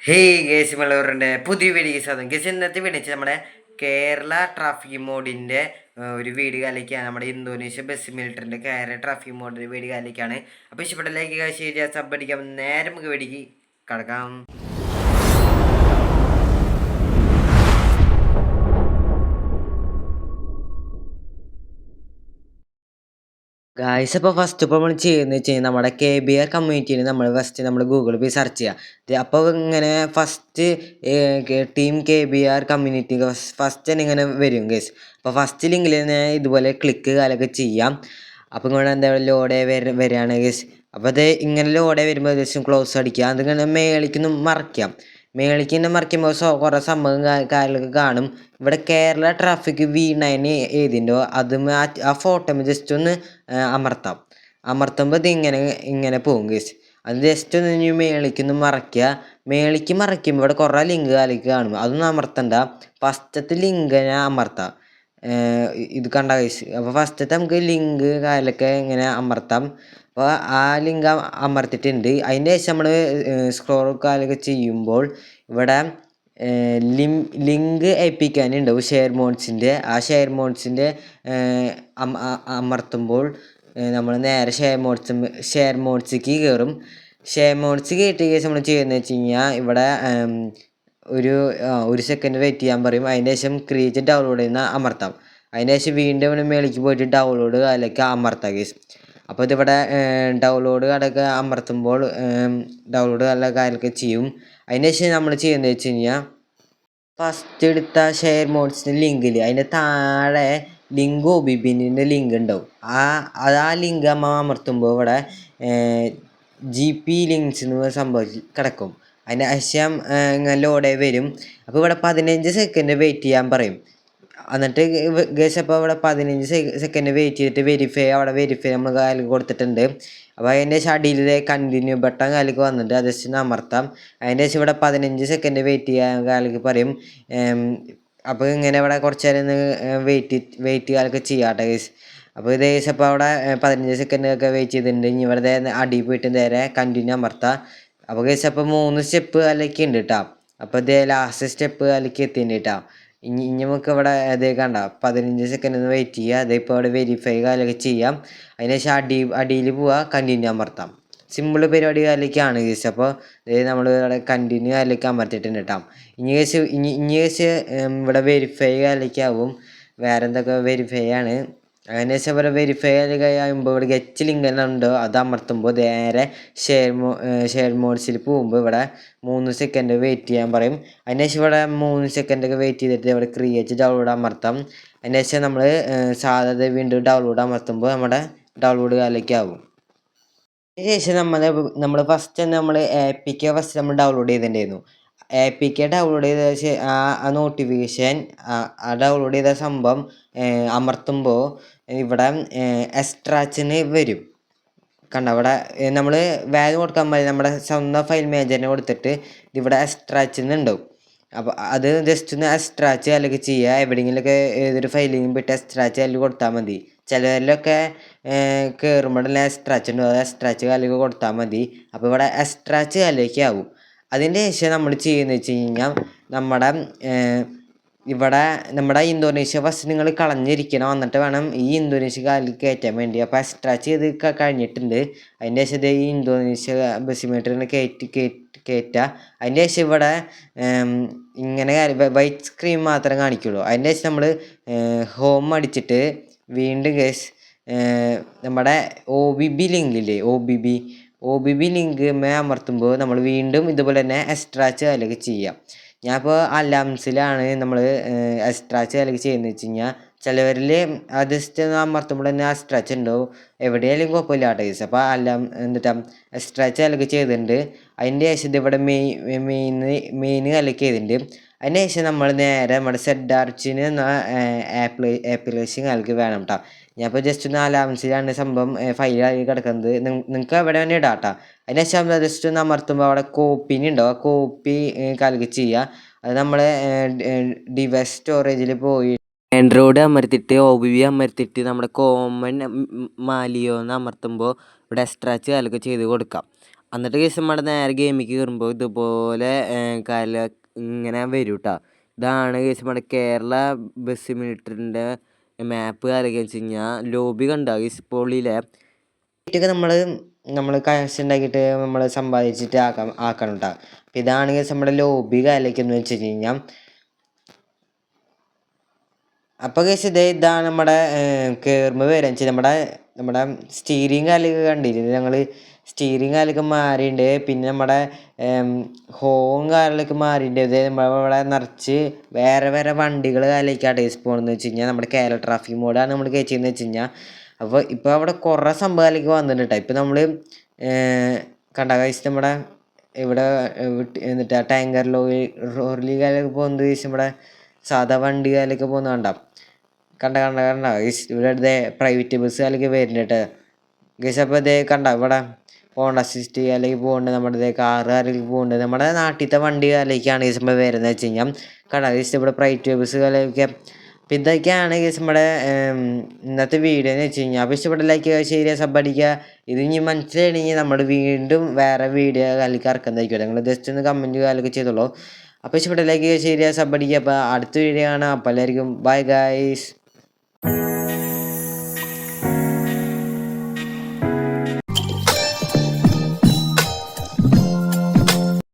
Hey guys മലവറിൻ്റെ പുതിയ video സാധനം guys ഇന്നത്തെ വീഡിയോ നമ്മുടെ കേരള ട്രാഫിക് മോഡിൻ്റെ ഒരു വീഡിയോ കാലിക്കാണ്. നമ്മുടെ ഇന്തോനേഷ്യ ബസ് മിലിറ്ററിൻ്റെ കേരള ട്രാഫിക് മോഡിൻ്റെ വീഡിയോ കാലിക്കാണ്. അപ്പോൾ ഇഷ്ടപ്പെട്ട ലൈക്ക് ഷെയർ സബ് അടിക്കാം. നേരെ നമുക്ക് വീഡിയോക്ക് കടക്കാം. ഗായ്സ് അപ്പോൾ ഫസ്റ്റ് ഇപ്പോൾ നമ്മൾ ചെയ്യുന്നത് വെച്ച് കഴിഞ്ഞാൽ നമ്മുടെ KBR കമ്മ്യൂണിറ്റിയിൽ നമ്മൾ ഗൂഗിളിൽ പോയി സെർച്ച് ചെയ്യുക. അപ്പോൾ ഇങ്ങനെ first team KBR community first തന്നെ ഇങ്ങനെ വരും ഗൈസ്. അപ്പോൾ ഫസ്റ്റ് ലിങ്കിൽ തന്നെ ഇതുപോലെ ക്ലിക്ക് കാലൊക്കെ ചെയ്യാം. അപ്പോൾ ഇങ്ങനെ എന്താ ലോഡേ വരികയാണ് ഗൈസ്. അപ്പോൾ അത് ഇങ്ങനെ ലോഡേ വരുമ്പോൾ ഏകദേശം ക്ലോസ് അടിക്കുക. അതിങ്ങനെ മേളിക്കൊന്നും മറയ്ക്കാം. മേളിക്ക് തന്നെ മറിക്കുമ്പോൾ കുറേ സംഭവം കാര്യങ്ങളൊക്കെ കാണും. ഇവിടെ കേരള ട്രാഫിക് V9 ഏതിൻ്റെയോ ആ ഫോട്ടോ ജസ്റ്റ് ഒന്ന് അമർത്താം. അമർത്തുമ്പോൾ ഇത് ഇങ്ങനെ പോകും ഗൈസ്. അത് ജസ്റ്റ് ഒന്ന് ഇനി മേളിക്കൊന്ന് മറയ്ക്കുക. മേളിക്ക് മറയ്ക്കുമ്പോൾ ഇവിടെ കുറേ ലിങ്ക് കാലിക്ക് കാണും. അതൊന്നും അമർത്തണ്ട. ഫസ്റ്റത്തെ ലിങ്കിനെ അമർത്താം. ഇത് കണ്ട ഗൈസ്. അപ്പോൾ ഫസ്റ്റത്തെ നമുക്ക് ലിങ്ക് കാലൊക്കെ ഇങ്ങനെ അമർത്താം. അപ്പോൾ ആ ലിങ്ക് അമർത്തിയിട്ടുണ്ട്. അതിൻ്റെ ശേഷം നമ്മൾ സ്ക്രോൾ കാലൊക്കെ ചെയ്യുമ്പോൾ ഇവിടെ ലിങ്ക് ഏൽപ്പിക്കാനുണ്ടാവും ഷെയർ മോഡ്സിൻ്റെ. ആ ഷെയർ മോഡ്സിൻ്റെ അമർത്തുമ്പോൾ നമ്മൾ നേരെ ഷെയർ മോഡ്സിലേക്ക് കയറും. ഷെയർ മോഡ്സ് കയറ്റിയ ശേഷം നമ്മൾ ചെയ്യുന്നത് വെച്ച് കഴിഞ്ഞാൽ ഇവിടെ ഒരു സെക്കൻഡ് വെയിറ്റ് ചെയ്യാൻ പറയും. അതിന് ശേഷം ക്രിയേറ്റ് ഡൗൺലോഡ് ചെയ്യുന്ന അമർത്താം. അതിന് ശേഷം വീണ്ടും മേലേക്ക് പോയിട്ട് ഡൗൺലോഡ് അതിലേക്ക് അമർത്താം ഗൈസ്. അപ്പോൾ ഇതിവിടെ ഡൗൺലോഡ് അതൊക്കെ അമർത്തുമ്പോൾ ഡൗൺലോഡ് നല്ല കാര്യമൊക്കെ ചെയ്യും. അതിന് ശേഷം നമ്മൾ ചെയ്യുന്നത് വെച്ച് കഴിഞ്ഞാൽ ഫസ്റ്റ് എടുത്ത ഷെയർ മോഡ്സിൻ്റെ ലിങ്കിൽ അതിൻ്റെ താഴെ ലിങ്ക് OBBൻ്റെ ലിങ്ക് ഉണ്ടാവും. ആ ലിങ്ക് അമർത്തുമ്പോൾ ഇവിടെ GP ലിങ്ക്സ് എന്ന് സംഭവിച്ച് കിടക്കും. അതിൻ്റെ ശേഷം ഇങ്ങനെ ലോഡേ വരും. അപ്പോൾ ഇവിടെ 15 സെക്കൻഡ് വെയിറ്റ് ചെയ്യാൻ പറയും. എന്നിട്ട് ഗേസ് അപ്പോൾ ഇവിടെ 15 സെക്കൻഡ് വെയിറ്റ് ചെയ്തിട്ട് അവിടെ വെരിഫൈ നമ്മൾ കാലിൽ കൊടുത്തിട്ടുണ്ട്. അപ്പോൾ അതിൻ്റെ ശേഷം അടിയിൽ കണ്ടിന്യൂ ബട്ടൺ കാലിക്ക് വന്നിട്ട് അത് ജസ്റ്റ് അമർത്താം. അതിൻ്റെ ശേഷം ഇവിടെ 15 സെക്കൻഡ് വെയിറ്റ് ചെയ്യാൻ കാലിക്ക് പറയും. അപ്പോൾ ഇങ്ങനെ ഇവിടെ കുറച്ച് നേരം വെയിറ്റ് കാലൊക്കെ ചെയ്യാട്ടെ ഗേസ്. അപ്പോൾ ഇത് ഗേസ് അപ്പോൾ അവിടെ 15 സെക്കൻഡ് ഒക്കെ വെയിറ്റ് ചെയ്തിട്ടുണ്ട്. ഇനി ഇവിടെ അടിയിൽ പോയിട്ട് നേരെ കണ്ടിന്യൂ അമർത്താം. അപ്പോൾ ഗേസ് അപ്പോൾ 3 സ്റ്റെപ്പ് കാലൊക്കെ ഉണ്ട് കേട്ടോ. അപ്പോൾ ഇത് ലാസ്റ്റ് സ്റ്റെപ്പ് കാലൊക്കെ എത്തിയിട്ടുണ്ട് കേട്ടോ. ഇനി നമുക്ക് ഇവിടെ അതേ കണ്ട 15 സെക്കൻഡ് ഒന്ന് വെയിറ്റ് ചെയ്യുക. അതിപ്പോൾ അവിടെ വെരിഫൈ കാലൊക്കെ ചെയ്യാം. അതിന് ശേഷം അടിയിൽ പോവുക, കണ്ടിന്യൂ അമർത്താം. സിമ്പിൾ പരിപാടി കാലിലേക്കാണ് കേസ്. അപ്പോൾ നമ്മൾ ഇവിടെ കണ്ടിന്യൂ കാലിലേക്ക് അമർത്തിയിട്ടുണ്ട് കേട്ടോ. ഇനി കേസ് ഇവിടെ വെരിഫൈ കാലിലേക്കാവും. വേറെ എന്തൊക്കെ വെരിഫൈ ആണ്. അതിന് ശേഷം ഇവിടെ വെരിഫൈ കഴിയുമ്പോൾ ഇവിടെ ഗെറ്റ് ലിങ്ക് എല്ലാം ഉണ്ടോ അത് അമർത്തുമ്പോൾ നേരെ ഷെയർ മോഡ്സിൽ പോകുമ്പോൾ ഇവിടെ 3 സെക്കൻഡ് വെയിറ്റ് ചെയ്യാൻ പറയും. അതിന് ശേഷം ഇവിടെ 3 സെക്കൻഡൊക്കെ വെയിറ്റ് ചെയ്തിട്ട് ഇവിടെ ക്രിയേറ്റ് ഡൗൺലോഡ് അമർത്താം. അതിന് ശേഷം നമ്മൾ സാധാരണ വീണ്ടും ഡൗൺലോഡ് അമർത്തുമ്പോൾ നമ്മുടെ ഡൗൺലോഡ് കാലിലേക്കാവും. അതിന് ശേഷം നമ്മൾ ഫസ്റ്റ് നമ്മൾ APK ഫസ്റ്റ് നമ്മൾ ഡൗൺലോഡ് ചെയ്തിട്ടുണ്ടായിരുന്നു. APK ഡൗൺലോഡ് ചെയ്ത ആ നോട്ടിഫിക്കേഷൻ ഡൗൺലോഡ് ചെയ്ത സംഭവം അമർത്തുമ്പോൾ ഇവിടെ എക്സ്ട്രാച്ചിന് വരും. കണ്ട ഇവിടെ നമ്മൾ വാല്യൂ കൊടുക്കാൻ മതി. നമ്മുടെ സ്വന്തം ഫയൽ മേജറിനെ കൊടുത്തിട്ട് ഇവിടെ എക്സ്ട്രാച്ചിന് ഉണ്ടാവും. അപ്പോൾ അത് ജസ്റ്റ് ഒന്ന് എക്സ്ട്രാച്ച് അല്ലെങ്കിൽ ചെയ്യുക. എവിടെയെങ്കിലുമൊക്കെ ഏതൊരു ഫയലിലും പോയിട്ട് എക്സ്ട്രാച്ച് അല്ലെങ്കിൽ കൊടുത്താൽ മതി. ചിലരിലൊക്കെ കയറുമ്പോഴെല്ലാം എക്സ്ട്രാച്ച് ഉണ്ടാവും. അത് എക്സ്ട്രാച്ച് കാലിലേക്ക് കൊടുത്താൽ മതി. അപ്പോൾ ഇവിടെ എക്സ്ട്രാച്ച് കാലിലേക്ക് ആവും. അതിൻ്റെ ശേഷം നമ്മൾ ചെയ്യുന്നത് വെച്ച് കഴിഞ്ഞാൽ നമ്മുടെ ഇന്തോനേഷ്യ ഫസ്റ്റ് നിങ്ങൾ കളഞ്ഞിരിക്കണം. എന്നിട്ട് വേണം ഈ ഇന്തോനേഷ്യ കാലിൽ കയറ്റാൻ വേണ്ടി. അപ്പോൾ എക്സ്ട്രാച്ച് ചെയ്ത് കഴിഞ്ഞിട്ടുണ്ട്. അതിൻ്റെ ശേഷം ഈ ഇന്തോനേഷ്യ ബസിമീറ്ററിന് കയറ്റുക. അതിൻ്റെ ശേഷം ഇവിടെ ഇങ്ങനെ വൈറ്റ് സ്ക്രീൻ മാത്രം കാണിക്കുള്ളൂ. അതിൻ്റെ ശേഷം നമ്മൾ ഹോം അടിച്ചിട്ട് വീണ്ടും കേസ് നമ്മുടെ OBB ലിങ്കില്ലേ OBB ലിങ്ക് അമർത്തുമ്പോൾ നമ്മൾ വീണ്ടും ഇതുപോലെ തന്നെ എക്സ്ട്രാച്ച് അതിലേക്ക് ചെയ്യാം. ഞാനിപ്പോൾ അലാംസിലാണ് നമ്മൾ എക്സ്ട്രാച്ച് അതിലേക്ക് ചെയ്യുന്നത് വെച്ച് കഴിഞ്ഞാൽ ചിലവരിൽ ജസ്റ്റ് അമർത്തുമ്പോൾ തന്നെ എക്സ്ട്രാച്ച് ഉണ്ടാവും. എവിടെയായാലും കുഴപ്പമില്ല കേട്ടോ കേസ്. അപ്പോൾ എക്സ്ട്രാച്ച് അതിലേക്ക് ചെയ്തിട്ടുണ്ട്. അതിൻ്റെ ശേഷം ഇതിവിടെ മെയിൻ അതിലേക്ക് ചെയ്തിട്ടുണ്ട്. അതിന് ശേഷം നമ്മൾ നേരെ നമ്മുടെ സെഡാർച്ചിന് ആപ്ലിക്കേഷൻ അതിലേക്ക് വേണം കേട്ടോ. ഞാനിപ്പോൾ ജസ്റ്റ് ഒന്ന് അലാംസിലാണ് സംഭവം ഫയലായി കിടക്കുന്നത്. നിങ്ങൾക്ക് എവിടെ വേണേൽ ഇടാം കേട്ടോ. അതിന് ശേഷം ജസ്റ്റ് ഒന്ന് അമർത്തുമ്പോൾ അവിടെ കോപ്പിന് ഉണ്ടാവും. ആ കോപ്പി കലക്കി ചെയ്യുക. അത് നമ്മളെ ഡിവൈസ് സ്റ്റോറേജിൽ പോയി ആൻഡ്രോയിഡ് അമർത്തിയിട്ട് OBB അമർത്തിയിട്ട് നമ്മുടെ കോമൺ മാലിയോ എന്ന് അമർത്തുമ്പോൾ ഇവിടെ എക്സ്ട്രാച്ച് കലക്കി ചെയ്ത് കൊടുക്കാം. എന്നിട്ട് കേസ് നമ്മുടെ നേരെ ഗെയിമിലേക്ക് കയറുമ്പോൾ ഇതുപോലെ ഇങ്ങനെ വരും കേട്ടോ. ഇതാണ് കേസ് നമ്മുടെ കേരള ബസ് സിമുലേറ്ററിൻ്റെ മാപ്പ് കാര്യമൊക്കെ വെച്ച് കഴിഞ്ഞാൽ ലോബി കണ്ട കേസ് പൊള്ളിയിലെ വീട്ടിലൊക്കെ നമ്മൾ കാശ് ഉണ്ടാക്കിയിട്ട് നമ്മൾ സമ്പാദിച്ചിട്ട് ആക്കണം കേട്ടോ. അപ്പം ഇതാണ് കേസ് നമ്മുടെ ലോബി കാര്യമൊക്കെ എന്ന് വെച്ച് കഴിഞ്ഞാൽ. അപ്പോൾ കേസ് ഇതാണ് നമ്മുടെ കയറുമ്പോൾ വരാൻ വെച്ചാൽ നമ്മുടെ സ്റ്റീറിങ് കാലൊക്കെ കണ്ടിരുന്നു. ഞങ്ങൾ സ്റ്റീറിങ് കാലൊക്കെ മാറിയിട്ടുണ്ട്. പിന്നെ നമ്മുടെ ഹോം കാലിലൊക്കെ മാറിയിട്ടുണ്ട്. നമ്മളിവിടെ നിറച്ച് വേറെ വേറെ വണ്ടികൾ കാലിലേക്കാണ് ടേസ് പോകണമെന്ന് വെച്ച് കഴിഞ്ഞാൽ നമ്മുടെ കേരള ട്രാഫിക് മോഡാണ് നമ്മൾ കയറ്റിയെന്ന് വെച്ച് കഴിഞ്ഞാൽ. അപ്പോൾ ഇപ്പോൾ അവിടെ കുറേ സംഭവങ്ങളിലേക്ക് വന്നിട്ടുണ്ട്. ഇപ്പോൾ നമ്മൾ കണ്ട കഴിച്ച് നമ്മുടെ ഇവിടെ എന്നിട്ട് ആ ടാങ്കർ ലോറിയിലൊക്കെ പോകുന്നത് കഴിച്ച് നമ്മുടെ സാധാ വണ്ടി കാലൊക്കെ പോകുന്ന കണ്ട ഇവിടെ പ്രൈവറ്റ് ബസ് കാലൊക്കെ വരുന്നുണ്ട് ഗൈസ്. അപ്പോൾ കണ്ട ഇവിടെ ഹോണ്ട അസിസ്റ്റ് അല്ലെങ്കിൽ പോകുന്നുണ്ട്, നമ്മുടെ കാറ് കാലിലേക്ക് പോകുന്നുണ്ട്. നമ്മുടെ നാട്ടിലത്തെ വണ്ടി കാലിലേക്കാണ് ഗൈസ് നമ്മൾ വരുന്നത് വെച്ച് കഴിഞ്ഞാൽ. കണ്ട ഗൈസ് ഇവിടെ പ്രൈവറ്റ് ബസ് കാലൊക്കെ. അപ്പോൾ ഇതൊക്കെയാണ് ഗൈസ് നമ്മുടെ ഇന്നത്തെ വീഡിയോ എന്ന് വെച്ച് കഴിഞ്ഞാൽ. അപ്പോൾ ഇഷ്ടപ്പെട്ട ലൈക്ക് ചെയ്യുക, ഷെയർ, സബ് അടിക്കുക. ഇത് ഇനി മനസ്സിലാണെങ്കിൽ നമ്മൾ വീണ്ടും വേറെ വീഡിയോ കാലിലേക്ക് ഇറക്കുന്നതായിരിക്കും. നിങ്ങൾ ജസ്റ്റ് ഒന്ന് കമൻറ്റ് കാലൊക്കെ ചെയ്തോളൂ. അപ്പോൾ ഇഷ്ടപ്പെട്ട ലൈക്ക് ചെയ്യുക, ഷെയർ, സബ് അടിക്കുക. അപ്പോൾ അടുത്ത വീഡിയോ കാണാം. അപ്പോൾ എല്ലാവർക്കും ബൈ ഗൈസ്.